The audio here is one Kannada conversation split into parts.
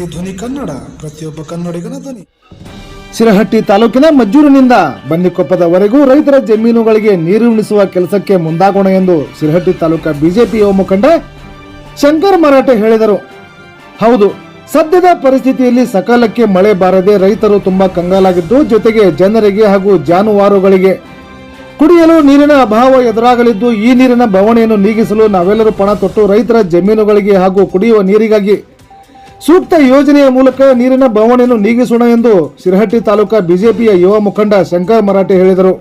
ಪ್ರತಿಧ್ವನಿ ಕನ್ನಡ, ಪ್ರತಿಯೊಬ್ಬ ಕನ್ನಡಿಗನ ಧ್ವನಿ. ಶಿರಹಟ್ಟಿ ತಾಲೂಕಿನ ಮಜ್ಜೂರಿನಿಂದ ಬನ್ನಿಕೊಪ್ಪದವರೆಗೂ ರೈತರ ಜಮೀನುಗಳಿಗೆ ನೀರು ಉಣಿಸುವ ಕೆಲಸಕ್ಕೆ ಮುಂದಾಗೋಣ ಎಂದು ಶಿರಹಟ್ಟಿ ತಾಲೂಕಾ ಬಿಜೆಪಿ ಯುವ ಮುಖಂಡ ಶಂಕರ್ ಮರಾಠೆ ಹೇಳಿದರು. ಹೌದು, ಸದ್ಯದ ಪರಿಸ್ಥಿತಿಯಲ್ಲಿ ಸಕಾಲಕ್ಕೆ ಮಳೆ ಬಾರದೆ ರೈತರು ತುಂಬಾ ಕಂಗಾಲಾಗಿದ್ದು, ಜೊತೆಗೆ ಜನರಿಗೆ ಹಾಗೂ ಜಾನುವಾರುಗಳಿಗೆ ಕುಡಿಯಲು ನೀರಿನ ಅಭಾವ ಎದುರಾಗಲಿದ್ದು, ಈ ನೀರಿನ ಬವಣೆಯನ್ನು ನೀಗಿಸಲು ನಾವೆಲ್ಲರೂ ಪಣ ತೊಟ್ಟು ರೈತರ ಜಮೀನುಗಳಿಗೆ ಹಾಗೂ ಕುಡಿಯುವ ನೀರಿಗಾಗಿ ಸೂಕ್ತ ಯೋಜನೆಯ ಮೂಲಕ ನೀರಿನ ಬವಣೆಯನ್ನು ನೀಗಿಸೋಣ ಎಂದು ಶಿರಹಟ್ಟಿ ತಾಲೂಕಾ ಬಿಜೆಪಿಯ ಯುವ ಮುಖಂಡ ಶಂಕರ್ ಮರಾಠೆ ಹೇಳಿದರು.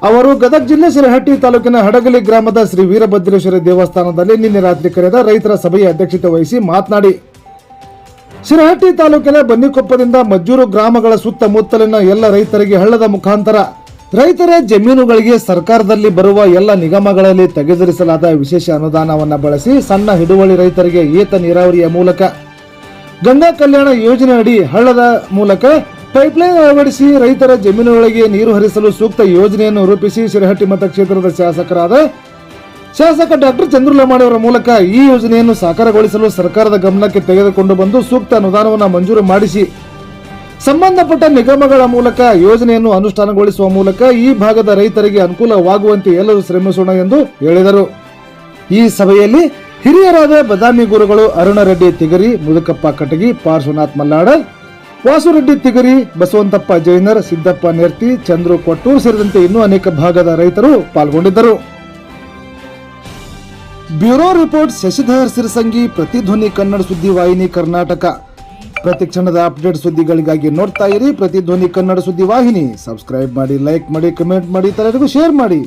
ಅವರು ಗದಗ ಜಿಲ್ಲೆ ಶಿರಹಟ್ಟಿ ತಾಲೂಕಿನ ಹಡಗಲಿ ಗ್ರಾಮದ ಶ್ರೀ ವೀರಭದ್ರೇಶ್ವರ ದೇವಸ್ಥಾನದಲ್ಲಿ ನಿನ್ನೆ ರಾತ್ರಿ ಕರೆದ ರೈತರ ಸಭೆಯ ಅಧ್ಯಕ್ಷತೆ ವಹಿಸಿ ಮಾತನಾಡಿ, ಶಿರಹಟ್ಟಿ ತಾಲೂಕಿನ ಬನ್ನಿಕೊಪ್ಪದಿಂದ ಮಜ್ಜೂರು ಗ್ರಾಮಗಳ ಸುತ್ತಮುತ್ತಲಿನ ಎಲ್ಲ ರೈತರಿಗೆ ಹಳ್ಳದ ಮುಖಾಂತರ ರೈತರ ಜಮೀನುಗಳಿಗೆ ಸರ್ಕಾರದಲ್ಲಿ ಬರುವ ಎಲ್ಲ ನಿಗಮಗಳಲ್ಲಿ ತೆಗೆದಿರಿಸಲಾದ ವಿಶೇಷ ಅನುದಾನವನ್ನು ಬಳಸಿ ಸಣ್ಣ ಹಿಡುವಳಿ ರೈತರಿಗೆ ಏತ ನೀರಾವರಿಯ ಮೂಲಕ ಗಂಗಾ ಕಲ್ಯಾಣ ಯೋಜನೆ ಅಡಿ ಹಳ್ಳದ ಮೂಲಕ ಪೈಪ್ಲೈನ್ ಅಳವಡಿಸಿ ರೈತರ ಜಮೀನುಗಳಿಗೆ ನೀರು ಹರಿಸಲು ಸೂಕ್ತ ಯೋಜನೆಯನ್ನು ರೂಪಿಸಿ ಶಿರಹಟ್ಟಿ ಮತಕ್ಷೇತ್ರದ ಶಾಸಕ ಡಾಕ್ಟರ್ ಚಂದ್ರಲಮಾಣಿ ಅವರ ಮೂಲಕ ಈ ಯೋಜನೆಯನ್ನು ಸಾಕಾರಗೊಳಿಸಲು ಸರ್ಕಾರದ ಗಮನಕ್ಕೆ ತೆಗೆದುಕೊಂಡು ಬಂದು ಸೂಕ್ತ ಅನುದಾನವನ್ನು ಮಂಜೂರು ಮಾಡಿಸಿ ಸಂಬಂಧಪಟ್ಟ ನಿಗಮಗಳ ಮೂಲಕ ಯೋಜನೆಯನ್ನು ಅನುಷ್ಠಾನಗೊಳಿಸುವ ಮೂಲಕ ಈ ಭಾಗದ ರೈತರಿಗೆ ಅನುಕೂಲವಾಗುವಂತೆ ಎಲ್ಲರೂ ಶ್ರಮಿಸೋಣ ಎಂದು ಹೇಳಿದರು. ಈ ಸಭೆಯಲ್ಲಿ ಹಿರಿಯರಾದ ಬದಾಮಿ ಗುರುಗಳು ಅರುಣರೆಡ್ಡಿ ತಿಗರಿ, ಮುದುಕಪ್ಪ ಕಟಗಿ, ಪಾರ್ಶ್ವನಾಥ್ ಮಲ್ಲಾಡ, ವಾಸುರೆಡ್ಡಿ ತಿಗರಿ, ಬಸವಂತಪ್ಪ ಜೈನರ್, ಸಿದ್ದಪ್ಪ ನೆರ್ತಿ, ಚಂದ್ರು ಕೊಟ್ಟೂರು ಸೇರಿದಂತೆ ಇನ್ನೂ ಅನೇಕ ಭಾಗದ ರೈತರು ಪಾಲ್ಗೊಂಡಿದ್ದರು. ಬ್ಯೂರೋ ರಿಪೋರ್ಟ್ ಶಶಿಧರ್ ಸಿರಸಂಗಿ, ಪ್ರತಿಧ್ವನಿ ಕನ್ನಡ ಸುದ್ದಿವಾಹಿನಿ ಕರ್ನಾಟಕ. ಪ್ರತಿ ಕ್ಷಣದ ಅಪ್ಡೇಟ್ ಸುದ್ದಿಗಳಿಗಾಗಿ ನೋಡ್ತಾ ಇರಿ ಪ್ರತಿಧ್ವನಿ ಕನ್ನಡ ಸುದ್ದಿವಾಹಿನಿ. ಸಬ್ಸ್ಕ್ರೈಬ್ ಮಾಡಿ, ಲೈಕ್ ಮಾಡಿ, ಕಮೆಂಟ್ ಮಾಡಿ, ಇತರರಿಗೂ ಶೇರ್ ಮಾಡಿ.